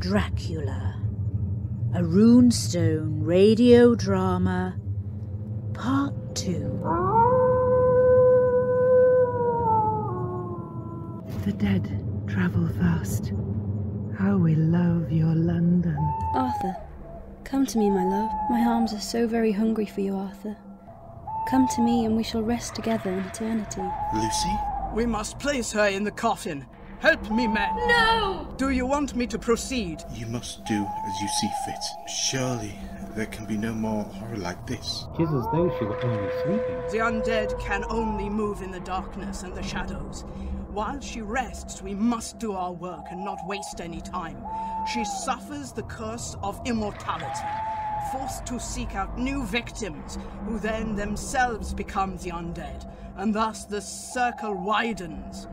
Dracula, a Runestone radio drama, Part 2. The dead travel fast. How we love your London. Arthur, come to me, my love. My arms are so very hungry for you, Arthur. Come to me and we shall rest together in eternity. Lucy? We must place her in the coffin. Help me, men. No! Do you want me to proceed? You must do as you see fit. Surely there can be no more horror like this. It is as though she were only sleeping. The undead can only move in the darkness and the shadows. While she rests, we must do our work and not waste any time. She suffers the curse of immortality, forced to seek out new victims, who then themselves become the undead, and thus the circle widens.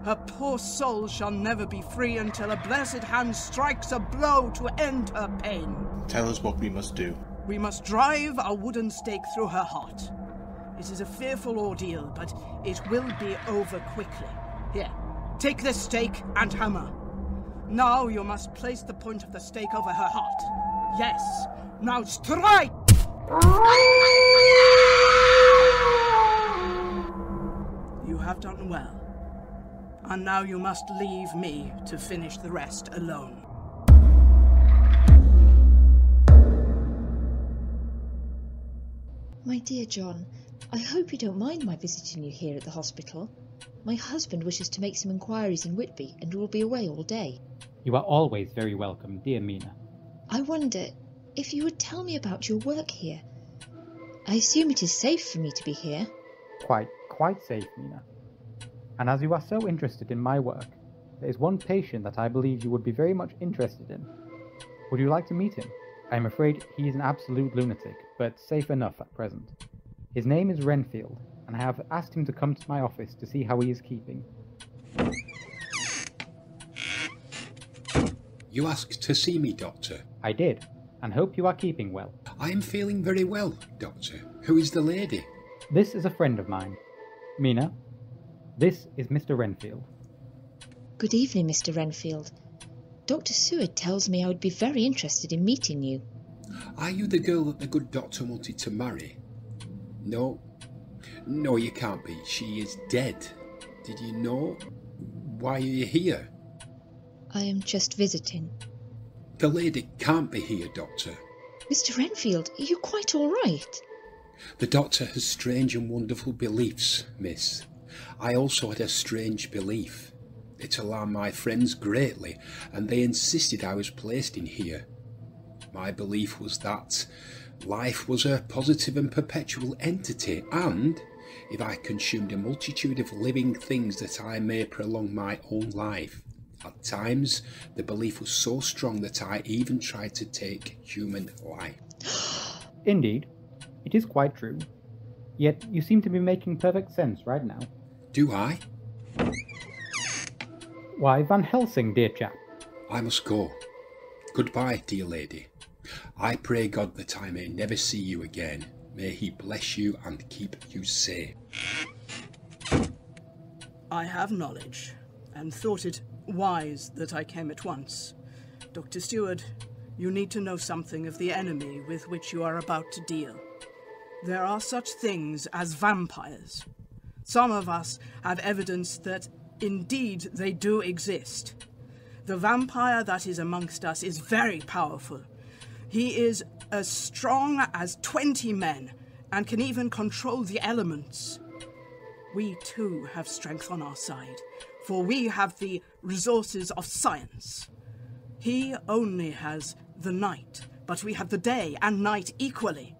Her poor soul shall never be free until a blessed hand strikes a blow to end her pain. Tell us what we must do. We must drive a wooden stake through her heart. It is a fearful ordeal, but it will be over quickly. Here, take this stake and hammer. Now you must place the point of the stake over her heart. Yes, now strike! You have done well. And now you must leave me to finish the rest alone. My dear John, I hope you don't mind my visiting you here at the hospital. My husband wishes to make some inquiries in Whitby and will be away all day. You are always very welcome, dear Mina. I wonder if you would tell me about your work here. I assume it is safe for me to be here. Quite safe, Mina. And as you are so interested in my work, there is one patient that I believe you would be very much interested in. Would you like to meet him? I am afraid he is an absolute lunatic, but safe enough at present. His name is Renfield, and I have asked him to come to my office to see how he is keeping. You asked to see me, Doctor? I did, and hope you are keeping well. I am feeling very well, Doctor. Who is the lady? This is a friend of mine. Mina, this is Mr. Renfield. Good evening, Mr. Renfield. Dr. Seward tells me I would be very interested in meeting you. Are you the girl that the good doctor wanted to marry? No, you can't be. She is dead. Did you know? Why are you here? I am just visiting. The lady can't be here, Doctor. Mr. Renfield, are you quite all right? The doctor has strange and wonderful beliefs, miss. I also had a strange belief. It alarmed my friends greatly, and they insisted I was placed in here. My belief was that life was a positive and perpetual entity, and if I consumed a multitude of living things that I may prolong my own life. At times, the belief was so strong that I even tried to take human life. Indeed, it is quite true. Yet you seem to be making perfect sense right now. Do I? Why, Van Helsing, dear chap. I must go. Goodbye, dear lady. I pray God that I may never see you again. May he bless you and keep you safe. I have knowledge, and thought it wise that I came at once. Dr. Seward, you need to know something of the enemy with which you are about to deal. There are such things as vampires. Some of us have evidence that indeed they do exist. The vampire that is amongst us is very powerful. He is as strong as 20 men and can even control the elements. We too have strength on our side, for we have the resources of science. He only has the night, but we have the day and night equally.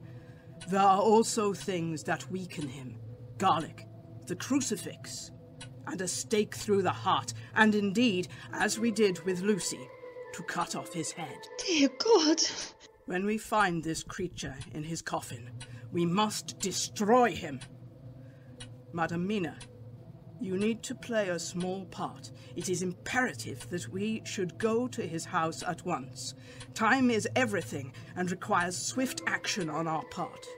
There are also things that weaken him. Garlic, the crucifix, and a stake through the heart, and indeed, as we did with Lucy, to cut off his head. Dear God! When we find this creature in his coffin, we must destroy him. Madam Mina, you need to play a small part. It is imperative that we should go to his house at once. Time is everything and requires swift action on our part.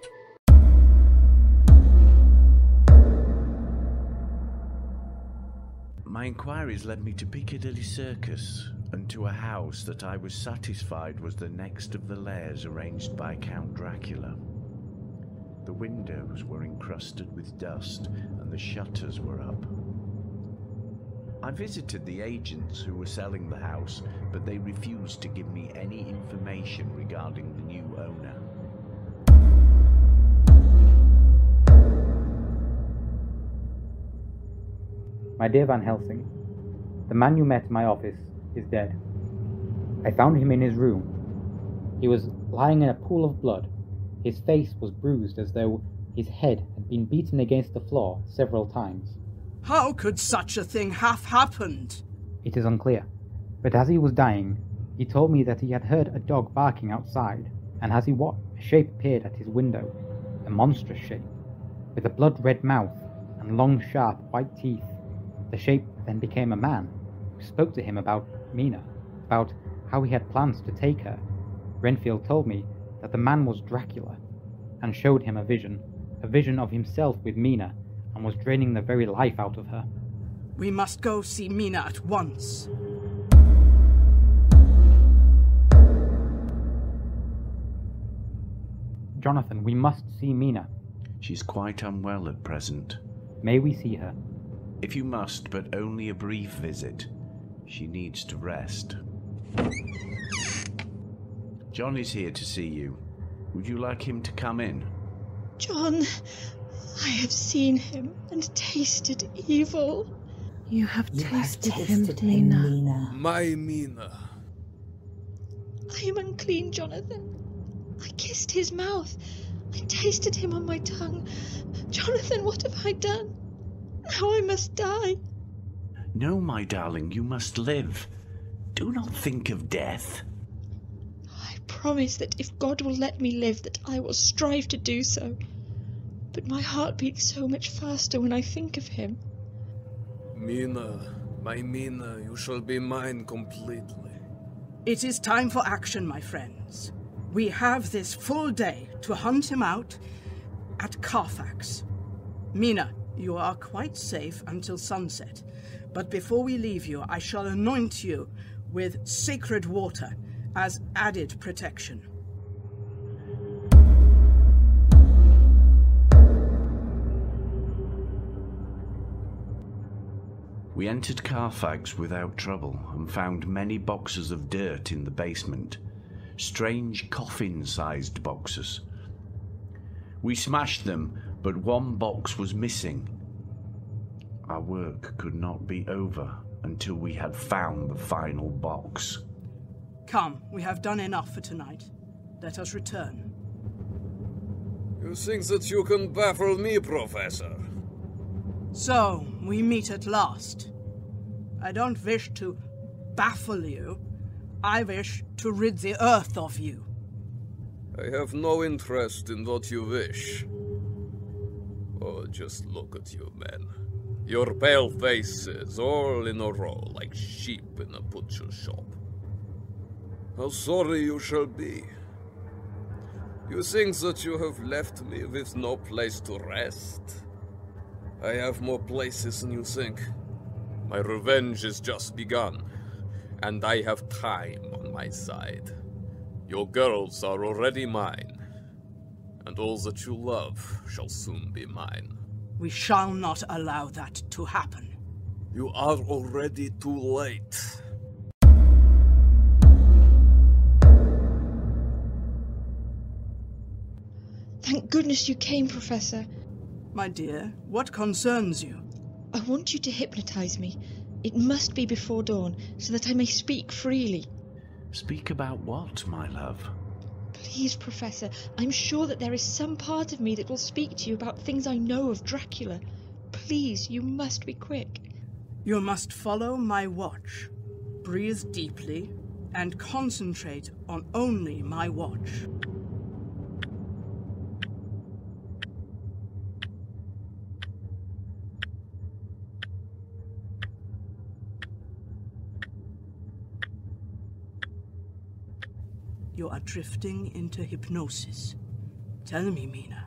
My inquiries led me to Piccadilly Circus, and to a house that I was satisfied was the next of the lairs arranged by Count Dracula. The windows were encrusted with dust, and the shutters were up. I visited the agents who were selling the house, but they refused to give me any information regarding the new owner. My dear Van Helsing, the man you met in my office is dead. I found him in his room. He was lying in a pool of blood. His face was bruised as though his head had been beaten against the floor several times. How could such a thing have happened? It is unclear, but as he was dying, he told me that he had heard a dog barking outside, and as he watched, a shape appeared at his window, a monstrous shape, with a blood-red mouth and long, sharp, white teeth. The shape then became a man, who spoke to him about Mina, about how he had plans to take her. Renfield told me that the man was Dracula, and showed him a vision of himself with Mina, and was draining the very life out of her. We must go see Mina at once. Jonathan, we must see Mina. She's quite unwell at present. May we see her? If you must, but only a brief visit. She needs to rest. John is here to see you. Would you like him to come in? John, I have seen him and tasted evil. You have tasted him, Mina. My Mina. I am unclean, Jonathan. I kissed his mouth. I tasted him on my tongue. Jonathan, what have I done? Now I must die. No, my darling, you must live. Do not think of death. I promise that if God will let me live, that I will strive to do so. But my heart beats so much faster when I think of him. Mina, my Mina, you shall be mine completely. It is time for action, my friends. We have this full day to hunt him out at Carfax. Mina, you are quite safe until sunset, but before we leave you, I shall anoint you with sacred water as added protection. We entered Carfax without trouble and found many boxes of dirt in the basement, strange coffin-sized boxes. We smashed them, but one box was missing. Our work could not be over until we had found the final box. Come, we have done enough for tonight. Let us return. You think that you can baffle me, Professor? So, we meet at last. I don't wish to baffle you. I wish to rid the earth of you. I have no interest in what you wish. Oh, just look at you, men. Your pale faces all in a row like sheep in a butcher's shop. How sorry you shall be. You think that you have left me with no place to rest? I have more places than you think. My revenge is just begun, and I have time on my side. Your girls are already mine, and all that you love shall soon be mine. We shall not allow that to happen. You are already too late. Thank goodness you came, Professor. My dear, what concerns you? I want you to hypnotize me. It must be before dawn, so that I may speak freely. Speak about what, my love? Please, Professor, I'm sure that there is some part of me that will speak to you about things I know of Dracula. Please, you must be quick. You must follow my watch. Breathe deeply and concentrate on only my watch. You are drifting into hypnosis. Tell me, Mina,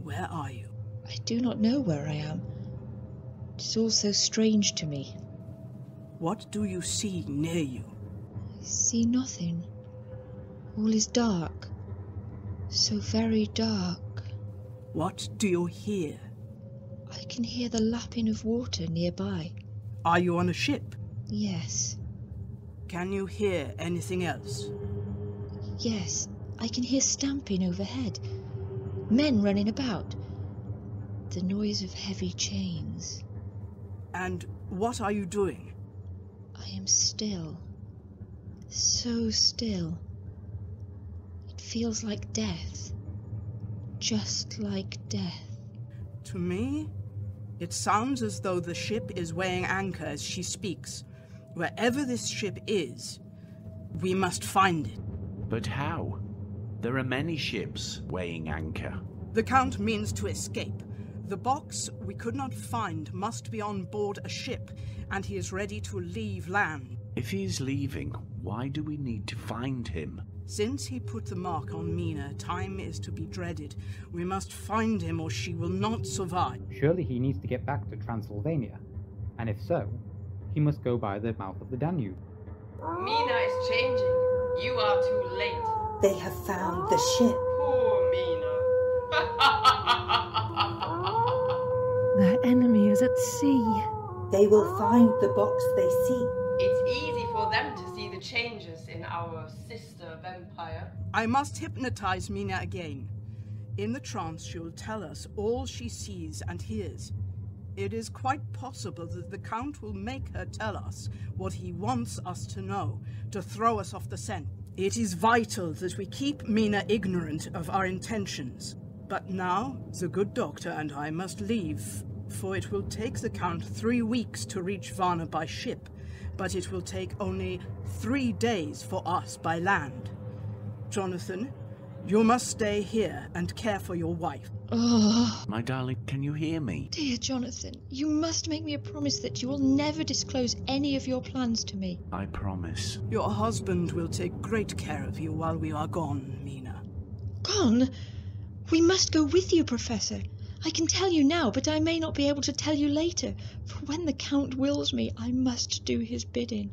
where are you? I do not know where I am. It is all so strange to me. What do you see near you? see nothing. All is dark. So very dark. What do you hear? I can hear the lapping of water nearby. Are you on a ship? Yes. Can you hear anything else? Yes, I can hear stamping overhead. Men running about. The noise of heavy chains. And what are you doing? I am still. So still. It feels like death. Just like death. To me, it sounds as though the ship is weighing anchor as she speaks. Wherever this ship is, we must find it. But how? There are many ships weighing anchor. The Count means to escape. The box we could not find must be on board a ship, and he is ready to leave land. If he is leaving, why do we need to find him? Since he put the mark on Mina, time is to be dreaded. We must find him or she will not survive. Surely he needs to get back to Transylvania, and if so, he must go by the mouth of the Danube. Mina is changing. You are too late. They have found the ship. Poor Mina. Their enemy is at sea. They will find the box they seek. It's easy for them to see the changes in our sister vampire. I must hypnotize Mina again. In the trance, she will tell us all she sees and hears. It is quite possible that the Count will make her tell us what he wants us to know, to throw us off the scent. It is vital that we keep Mina ignorant of our intentions. But now, the good doctor and I must leave, for it will take the Count 3 weeks to reach Varna by ship, but it will take only 3 days for us by land. Jonathan, you must stay here and care for your wife. Oh. My darling, can you hear me? Dear Jonathan, you must make me a promise that you will never disclose any of your plans to me. I promise. Your husband will take great care of you while we are gone, Mina. Gone? We must go with you, Professor. I can tell you now, but I may not be able to tell you later, for when the Count wills me, I must do his bidding.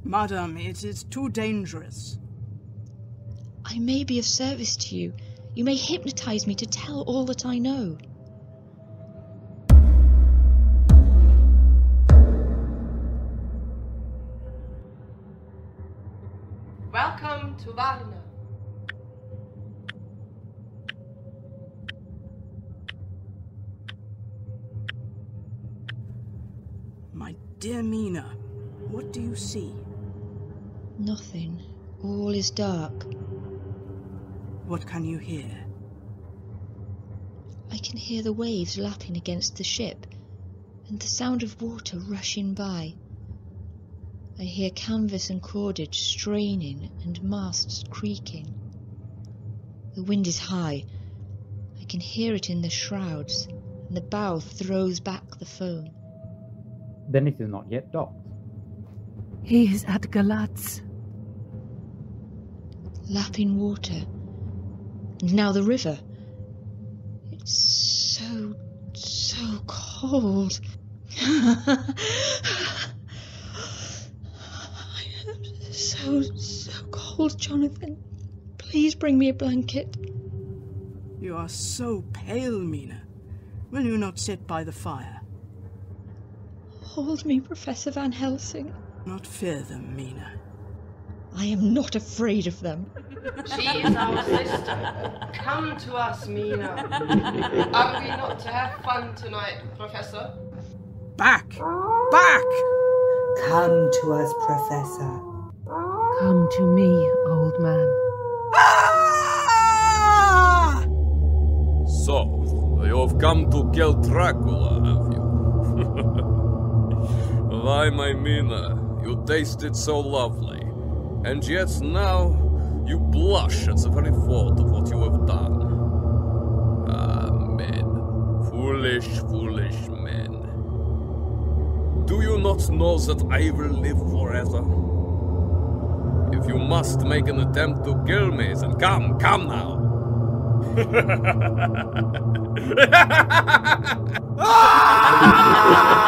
Madam, it is too dangerous. I may be of service to you. You may hypnotize me to tell all that I know. Welcome to Varna. My dear Mina, what do you see? Nothing. All is dark. What can you hear? I can hear the waves lapping against the ship, and the sound of water rushing by. I hear canvas and cordage straining and masts creaking. The wind is high. I can hear it in the shrouds, and the bow throws back the foam. Then it is not yet docked. He is at Galatz. Lapping water. And now the river. It's so cold. I am so cold, Jonathan. Please bring me a blanket. You are so pale, Mina. Will you not sit by the fire? Hold me, Professor Van Helsing. Not fear them, Mina. I am not afraid of them. She is our sister. Come to us, Mina. Are we not to have fun tonight, Professor? Back! Back! Come to us, Professor. Come to me, old man. Ah! So, you have come to kill Dracula, have you? Why, my Mina, you tasted so lovely, and yet now you blush at the very thought of what you have done. Ah, men. Foolish, foolish men. Do you not know that I will live forever? If you must make an attempt to kill me, then come now. Ah!